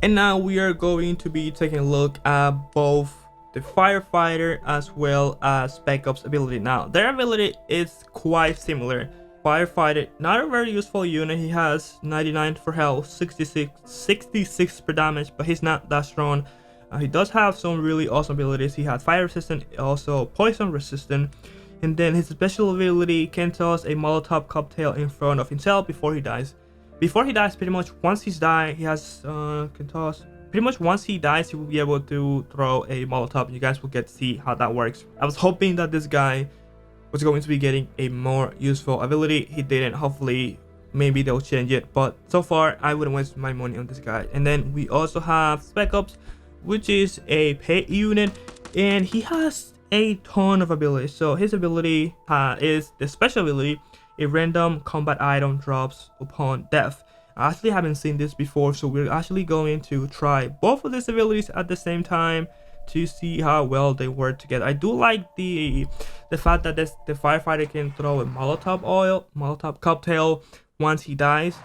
And now we are going to be taking a look at both the Firefighter as well as Spec Ops ability. Now their ability is quite similar. Firefighter, not a very useful unit. He has 99 for health, 66 per damage, but he's not that strong. He does have some really awesome abilities. He has fire resistant, also poison resistant, and then his special ability can toss a Molotov cocktail in front of himself before he dies. Before he dies, pretty much once he's died, he has can toss. Pretty much once he dies, he will be able to throw a Molotov. You guys will get to see how that works. I was hoping that this guy was going to be getting a more useful ability. He didn't. Hopefully, maybe they'll change it. But so far, I wouldn't waste my money on this guy. And then we also have Spec Ops, which is a paid unit, and he has a ton of abilities. So his ability is the special ability. A random combat item drops upon death. I actually haven't seen this before, so we're actually going to try both of these abilities at the same time to see how well they work together. I do like the fact that the Firefighter can throw a Molotov cocktail once he dies,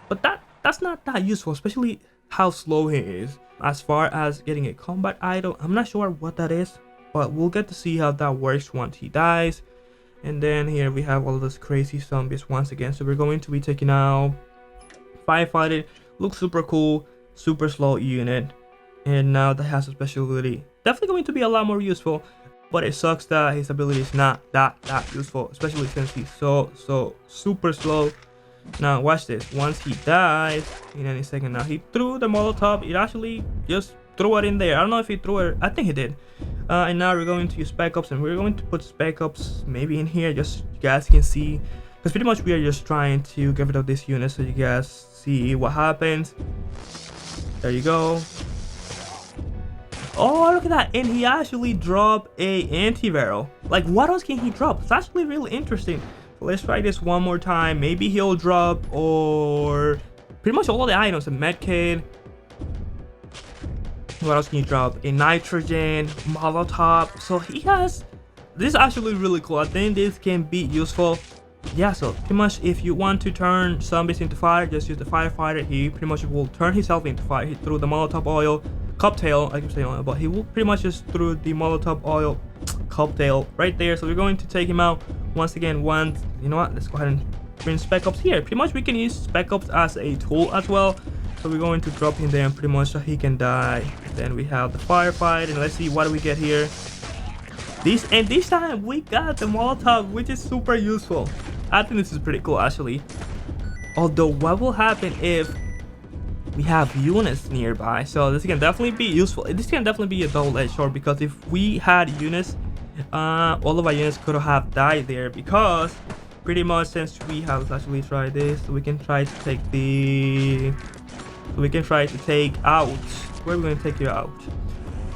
but that's not that useful, especially how slow he is. As far as getting a combat item, I'm not sure what that is, but we'll get to see how that works once he dies. And then here we have all those crazy zombies once again. So we're going to be taking out Firefighter. Looks super cool, super slow unit, and now that has a special ability. Definitely going to be a lot more useful, but it sucks that his ability is not that useful, especially since he's so super slow. Now watch this. Once he dies in any second, now he threw the Molotov. It actually just threw it in there. I don't know if he threw it. I think he did. And now we're going to use Spec Ops, and we're going to put Spec Ops maybe in here, just you guys can see, because pretty much we are just trying to get rid of this unit so you guys see what happens. There you go. Oh, look at that. And he actually dropped a antiviral. Like, what else can he drop? It's actually really interesting. Let's try this one more time. Maybe he'll drop, or pretty much all of the items, a medkit. What else can you drop? A nitrogen, Molotov. So he has, this is actually really cool. I think this can be useful. Yeah, so pretty much if you want to turn zombies into fire, just use the Firefighter. He pretty much will turn himself into fire. He threw the Molotov oil cocktail, I keep saying oil, but he will pretty much just threw the Molotov oil cocktail right there. So we're going to take him out once again. You know what, let's go ahead and bring Spec Ops here. Pretty much we can use Spec Ops as a tool as well. So we're going to drop him there pretty much so he can die. Then we have the Firefighter, and let's see what do we get here. This time we got the Molotov, which is super useful. I think this is pretty cool actually. Although what will happen if we have units nearby? So this can definitely be useful. This can definitely be a double-edged sword, because if we had units, all of our units could have died there, because pretty much since we have, let's actually try this. So we can try to take out, where are we going to take you out?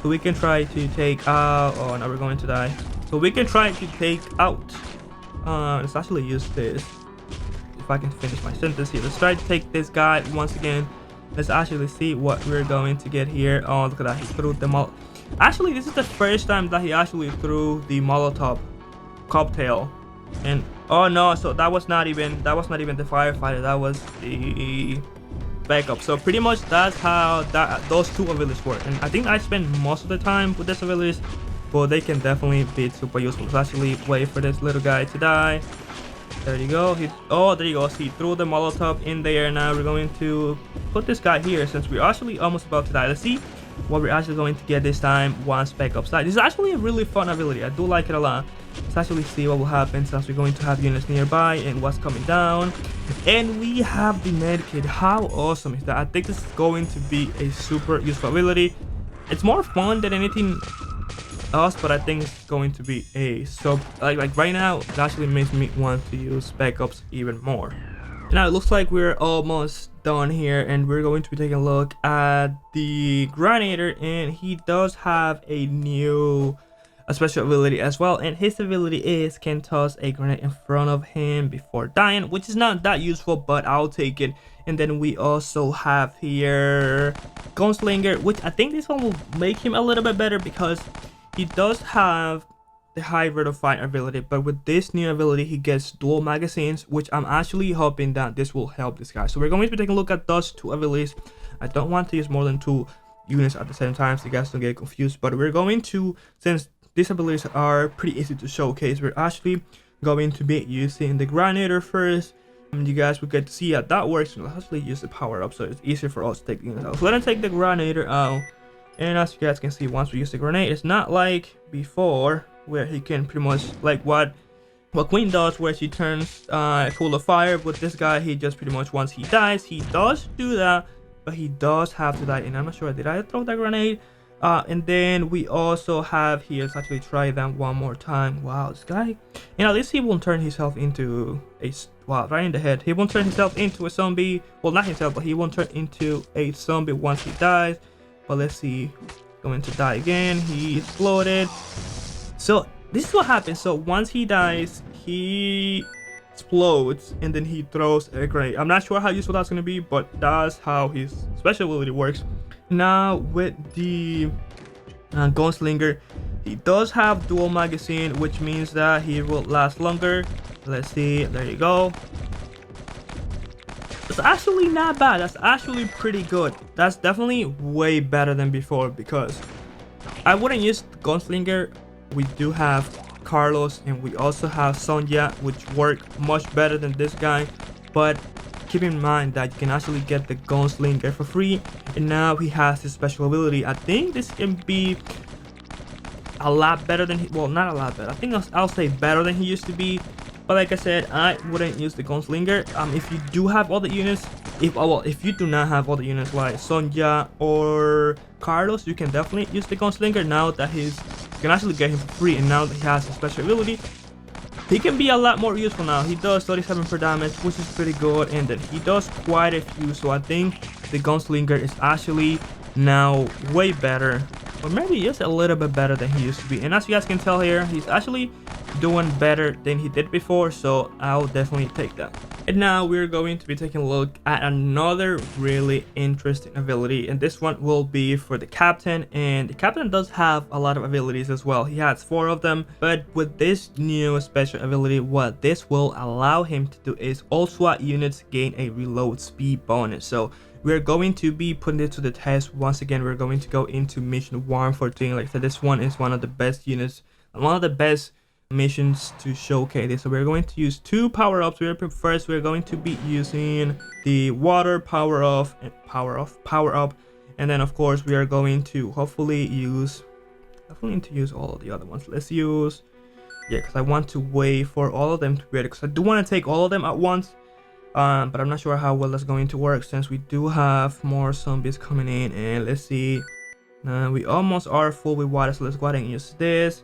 So we can try to take out, oh no, we're going to die. So we can try to take out, let's actually use this. If I can finish my sentence here, let's try to take this guy once again. Let's actually see what we're going to get here. Oh, look at that, he threw the actually, this is the first time that he actually threw the Molotov cocktail. And oh no, so that was not even the Firefighter, that was the backup. So pretty much that's how those two abilities work, and I think I spend most of the time with these abilities, but they can definitely be super useful. Let's actually wait for this little guy to die. There you go. There you go. So he threw the Molotov in there. Now we're going to put this guy here since we're actually almost about to die. Let's see what we're actually going to get this time once Spec Ops die. This is actually a really fun ability. I do like it a lot. Let's actually see what will happen since we're going to have units nearby and what's coming down. And we have the medkit. How awesome is that? I think this is going to be a super useful ability. It's more fun than anything else, but I think it's going to be a like right now it actually makes me want to use Spec Ops even more. Now it looks like we're almost done here, and we're going to be taking a look at the Grenadier, and he does have a new special ability as well, and his ability is can toss a grenade in front of him before dying, which is not that useful, but I'll take it. And then we also have here Gunslinger, which I think this one will make him a little bit better, because he does have the high rate of fire ability, but with this new ability he gets dual magazines, which I'm actually hoping that this will help this guy. So we're going to be taking a look at those two abilities. I don't want to use more than 2 units at the same time so you guys don't get confused, but we're going to, since these abilities are pretty easy to showcase, we're actually going to be using the Grenadier first, and you guys will get to see how that works. We'll actually use the power up so it's easier for us to take units out. So let us take the Grenadier out, and as you guys can see, once we use the grenade, it's not like before where he can pretty much like what Queen does, where she turns full of fire. With this guy, he just pretty much, once he dies, he does do that, but he does have to die. And I'm not sure, did I throw that grenade? And then we also have here, let's actually try them one more time. Wow, this guy, at least he won't turn himself into a, wow, right in the head. He won't turn himself into a zombie. Well, not himself, but he won't turn into a zombie once he dies. But let's see, going to die again. He exploded. So this is what happens. So once he dies, he explodes and then he throws a grenade. I'm not sure how useful that's going to be, but that's how his special ability works. Now with the Gunslinger, he does have dual magazine, which means that he will last longer. Let's see, there you go. It's actually not bad. That's actually pretty good. That's definitely way better than before, because I wouldn't use the Gunslinger. We do have Carlos and we also have Sonja, which work much better than this guy, but keep in mind that you can actually get the Gunslinger for free, and now he has his special ability. I think this can be a lot better than well, not a lot better, I think I'll say better than he used to be. But like I said, I wouldn't use the Gunslinger. If you do have all the units, if you do not have all the units like Sonja or Carlos, you can definitely use the Gunslinger. Now that you can actually get him for free, and now that he has a special ability, he can be a lot more useful now. He does 37 per damage, which is pretty good, and then he does quite a few. So I think the Gunslinger is actually now way better, or maybe just a little bit better than he used to be. And as you guys can tell here, he's actually doing better than he did before, so I'll definitely take that. And now we're going to be taking a look at another really interesting ability, and this one will be for the captain. And the captain does have a lot of abilities as well. He has 4 of them, but with this new special ability, what this will allow him to do is all SWAT units gain a reload speed bonus. So we're going to be putting it to the test. Once again, we're going to go into mission 114. Like I said, this one is one of the best units, one of the best missions to showcase this. So we're going to use 2 power-ups. First, we're going to be using the water power up, and then of course we are going to hopefully use, definitely need to use all of the other ones. Let's use, yeah, because I want to wait for all of them to be ready, because I do want to take all of them at once. But I'm not sure how well that's going to work, since we do have more zombies coming in. And let's see, we almost are full with water, so let's go ahead and use this.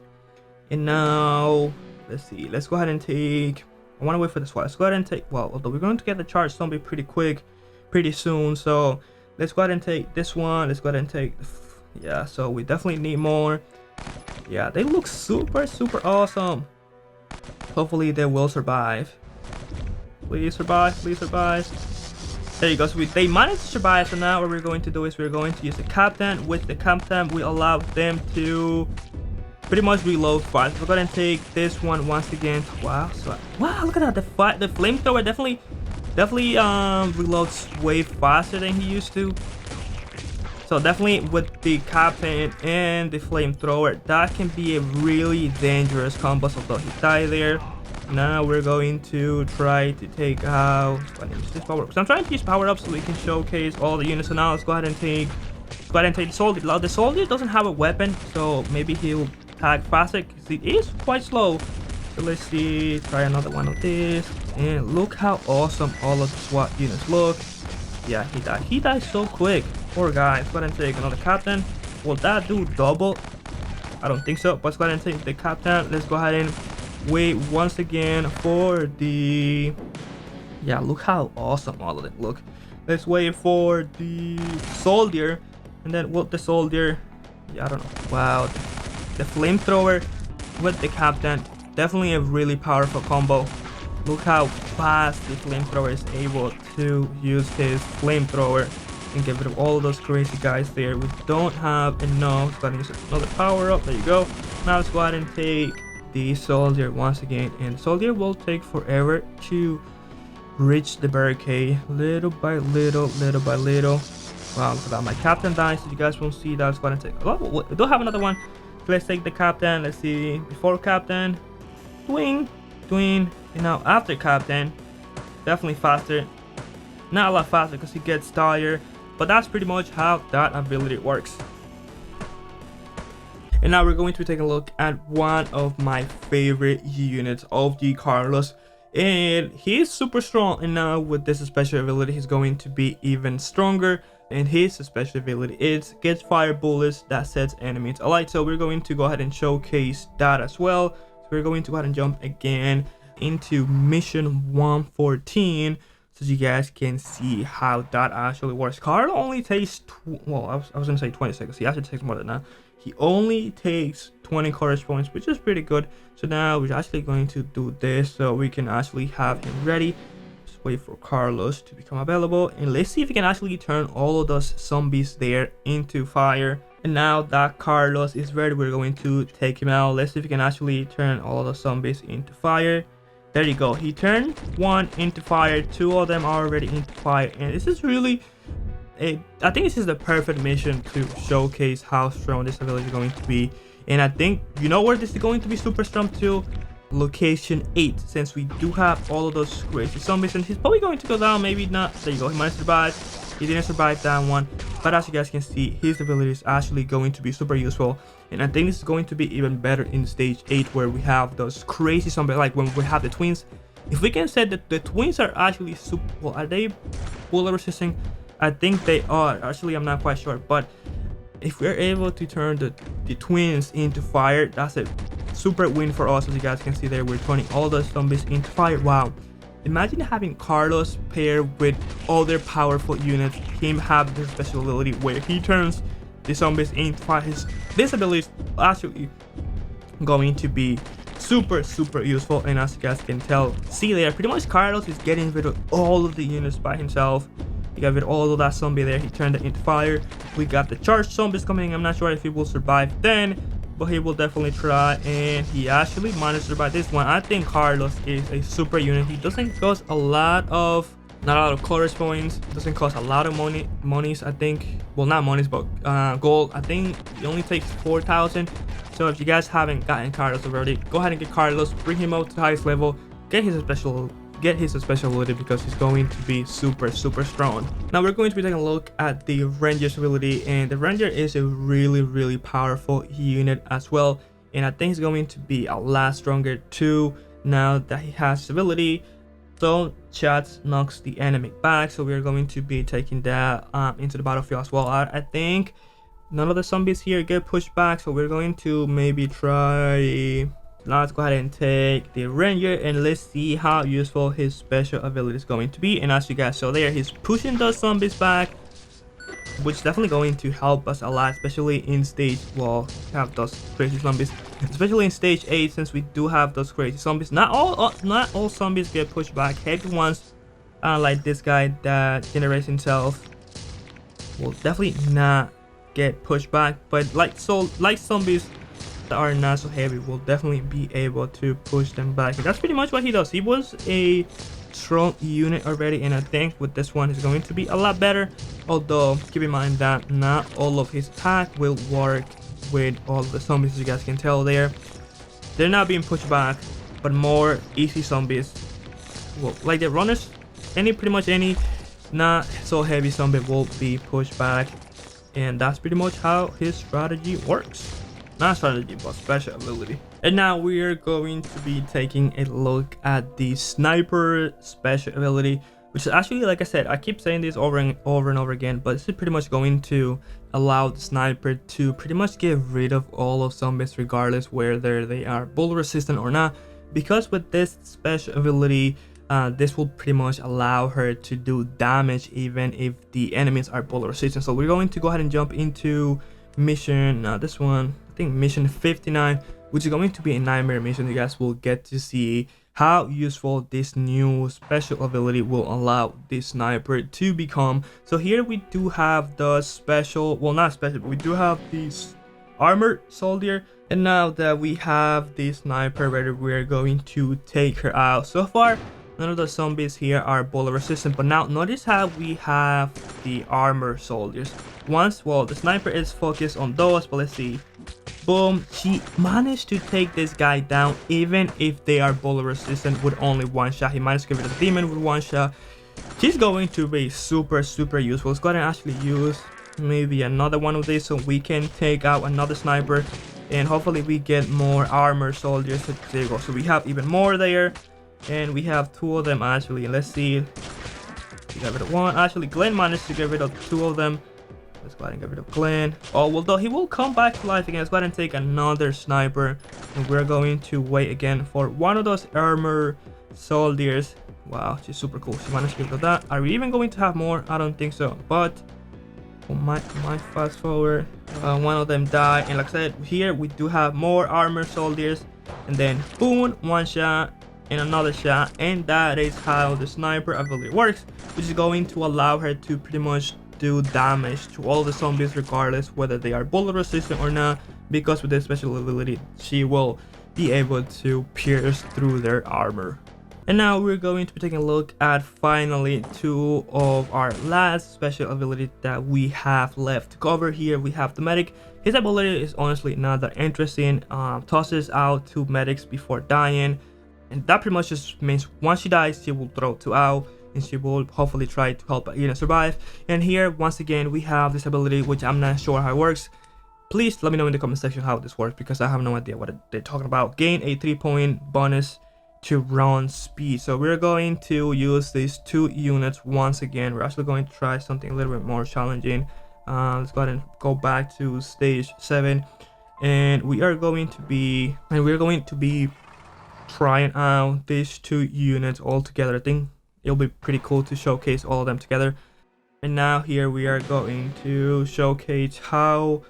And now let's see, let's go ahead and take, I want to wait for this one. Let's go ahead and take, well, although we're going to get the charged zombie pretty soon, so let's go ahead and take this one. Let's go ahead and take, yeah, so we definitely need more. Yeah, they look super awesome. Hopefully they will survive. Please survive, please survive. There you go. So they managed to survive. So now what we're going to do is we're going to use the captain. With the captain, we allow them to pretty much reload fast. We're gonna take this one once again. Wow, so wow, look at that. The flamethrower definitely reloads way faster than he used to. So definitely with the captain and the flamethrower, that can be a really dangerous combo. So although he died there, now we're going to try to take out, this power up. So I'm trying to use power up so we can showcase all the units. So now let's go ahead and take the soldier. Now the soldier doesn't have a weapon, so maybe he'll attack faster because he is quite slow. So let's see, try another one of this, and look how awesome all of the SWAT units look. Yeah, he died so quick, poor guy. Let's go ahead and take another captain. Will that do double? I don't think so, but let's go ahead and take the captain. Let's go ahead and wait once again for the, yeah, look how awesome all of them look. Let's wait for the soldier, and then with the soldier, yeah, I don't know, wow, the flamethrower with the captain, definitely a really powerful combo. Look how fast the flamethrower is able to use his flamethrower and get rid of all of those crazy guys there. We don't have enough, so I'm gonna use another power up. There you go. Now let's go ahead and take the soldier once again, and the soldier will take forever to reach the barricade, little by little, little by little. Wow, look at that. My captain dies. So you guys won't see that's gonna take. Oh, we don't have another one. Let's take the captain. Let's see. Before captain, twing, and now after captain, definitely faster. Not a lot faster because he gets tired, but that's pretty much how that ability works. And now we're going to be taking a look at one of my favorite units of the Carlos, and he's super strong, and now with this special ability he's going to be even stronger. And his special ability is gets fire bullets that sets enemies alight. So we're going to go ahead and showcase that as well. So we're going to go ahead and jump again into mission 114 so you guys can see how that actually works. Carl only takes well, I was gonna say 20 seconds. He actually takes more than that. He only takes 20 courage points, which is pretty good. So now we're actually going to do this so we can actually have him ready. Just wait for Carlos to become available, and let's see if we can actually turn all of those zombies there into fire. And now that Carlos is ready, we're going to take him out. Let's see if we can actually turn all of the zombies into fire. There you go. He turned one into fire, two of them are already into fire, and this is really I think this is the perfect mission to showcase how strong this ability is going to be. And I think, you know where this is going to be super strong too? Location 8, since we do have all of those crazy zombies, and he's probably going to go down, maybe not. There you go, he might survive. He didn't survive that one, but as you guys can see, his ability is actually going to be super useful. And I think this is going to be even better in stage 8, where we have those crazy zombies, like when we have the twins. If we can say that the twins are actually super, well, are they bullet resisting? I think they are. Actually, I'm not quite sure, but if we're able to turn the twins into fire, that's a super win for us. As you guys can see there, we're turning all the zombies into fire. Wow, imagine having Carlos paired with other powerful units, him have this special ability where he turns the zombies into fire. This ability is actually going to be super useful, and as you guys can see there, pretty much Carlos is getting rid of all of the units by himself. He got rid of all of that zombie there. He turned it into fire. We got the charged zombies coming. I'm not sure if he will survive then, but he will definitely try, and he actually managed to survive this one. I think Carlos is a super unit. He doesn't cost a lot of, not a lot of courage points. Doesn't cost a lot of monies. I think, well, not monies, but gold. I think he only takes 4,000. So if you guys haven't gotten Carlos already, go ahead and get Carlos. Bring him up to the highest level. Get his special ability because he's going to be super strong. Now we're going to be taking a look at the Ranger's ability, and the Ranger is a really powerful unit as well, and I think he's going to be a lot stronger too now that he has this ability. So shots knocks the enemy back, so we're going to be taking that into the battlefield as well. I think none of the zombies here get pushed back, so we're going to maybe try. Let's go ahead and take the Ranger, and let's see how useful his special ability is going to be. And as you guys saw there, he's pushing those zombies back, which is definitely going to help us a lot, especially in stage, well, have those crazy zombies, especially in stage 8, since we do have those crazy zombies. Not all zombies get pushed back. Heavy ones, like this guy that generates himself, will definitely not get pushed back, but like zombies that are not so heavy will definitely be able to push them back. And that's pretty much what he does. He was a strong unit already, and I think with this one is going to be a lot better, although keep in mind that not all of his attack will work with all the zombies. As you guys can tell there, they're not being pushed back, but more easy zombies, well, like the runners, pretty much any not so heavy zombie will be pushed back, and that's pretty much how his strategy works. Not strategy, but special ability. And now we are going to be taking a look at the sniper special ability, which is actually, like I said, I keep saying this over and over again, but this is pretty much going to allow the sniper to pretty much get rid of all of zombies, regardless whether they are bullet resistant or not. Because with this special ability, this will pretty much allow her to do damage even if the enemies are bullet resistant. So we're going to go ahead and jump into mission, this one, I think mission 59, which is going to be a nightmare mission. You guys will get to see how useful this new special ability will allow this sniper to become. So here we do have the special, well, not special, but we do have this armored soldier And now that we have the sniper ready, we're going to take her out. So far, none of the zombies here are bullet resistant, but now notice how we have the armor soldiers. Well, the sniper is focused on those, but let's see. Boom, she managed to take this guy down even if they are bullet resistant with only one shot. He managed to get rid of the demon with one shot. She's going to be super useful. Let's go ahead and actually use maybe another one of these so we can take out another sniper, and hopefully we get more armor soldiers. There you go. So we have even more there, and we have 2 of them actually. Let's see, we got rid of 1. Actually, Glenn managed to get rid of 2 of them. Let's go ahead and get rid of Glenn. Oh, well, though he will come back to life again. Let's go ahead and take another sniper, and we're going to wait again for one of those armor soldiers. Wow, she's super cool. She managed to get rid of that. Are we even going to have more? I don't think so, but my fast forward, one of them died, and like I said, here we do have more armor soldiers, and then boom, 1 shot and another shot, and that is how the sniper ability works, which is going to allow her to pretty much do damage to all the zombies regardless whether they are bullet resistant or not, because with this special ability she will be able to pierce through their armor. And now we're going to be taking a look at finally 2 of our last special ability that we have left to cover. Here we have the medic. His ability is honestly not that interesting. Tosses out 2 medics before dying, and that pretty much just means once she dies she will throw 2 out, and she will hopefully try to help a unit survive. And here once again we have this ability, which I'm not sure how it works. Please let me know in the comment section how this works, because I have no idea what they're talking about. Gain a 3-point bonus to run speed. So we're going to use these 2 units once again. We're actually going to try something a little bit more challenging. Let's go ahead and go back to stage 7, and we're going to be trying out these 2 units all together. I think it'll be pretty cool to showcase all of them together. And now here we are going to showcase how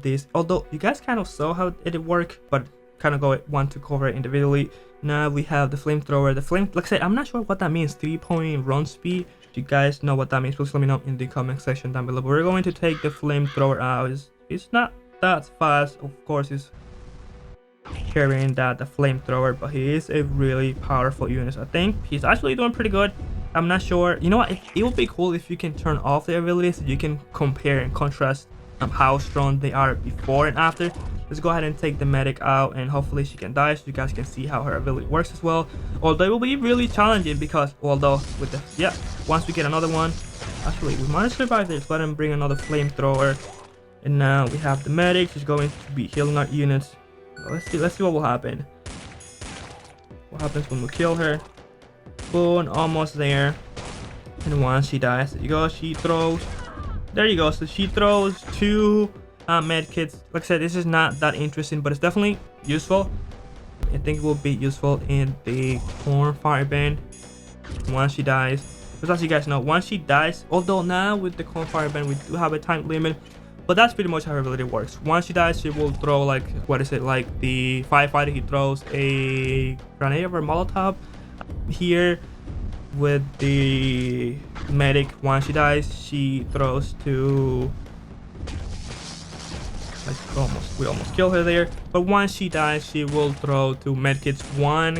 this, although you guys kind of saw how it worked, but kind of want to cover it individually. Now we have the flamethrower. Like I said, I'm not sure what that means. 3-point run speed. If you guys know what that means, please let me know in the comment section down below. But we're going to take the flamethrower out. It's not that fast, of course. It's carrying the flamethrower, but he is a really powerful unit. I think he's actually doing pretty good. I'm not sure. You know what? It would be cool if you can turn off the abilities so you can compare and contrast how strong they are before and after. Let's go ahead and take the medic out, and hopefully she can die so you guys can see how her ability works as well. Although it will be really challenging, because although with the once we get another one, actually we might survive this. Let him bring another flamethrower, and now we have the medic. She's going to be healing our units. Let's see what will happen. What happens when we kill her? Boom, almost there. And once she dies, there you go. She throws. There you go. So she throws 2 med kits. Like I said, this is not that interesting, but it's definitely useful. I think it will be useful in the corn fire band once she dies, because as you guys know, once she dies, although now with the corn fire band we do have a time limit, but that's pretty much how her ability works. Once she dies, she will throw, like, what is it, like the firefighter, he throws a grenade or Molotov. Here with the medic, once she dies she throws 2. We almost kill her there, but once she dies she will throw 2 medkits, 1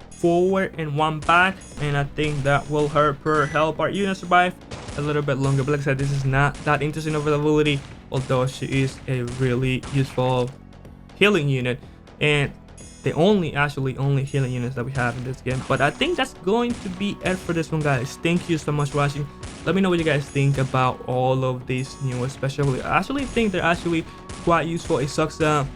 forward and 1 back, and I think that will help our unit survive a little bit longer. But like I said, this is not that interesting of an ability, although she is a really useful healing unit, and the only healing units that we have in this game. But I think that's going to be it for this one, guys. Thank you so much for watching. Let me know what you guys think about all of these new, especially. I actually think they're actually quite useful. It sucks that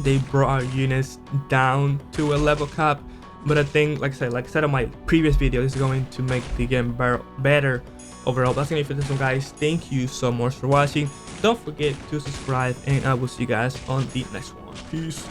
they brought our units down to a level cap, but I think, like I said on my previous video, this is going to make the game better overall. That's gonna be for this one, guys. Thank you so much for watching. Don't forget to subscribe, and I will see you guys on the next one. Peace.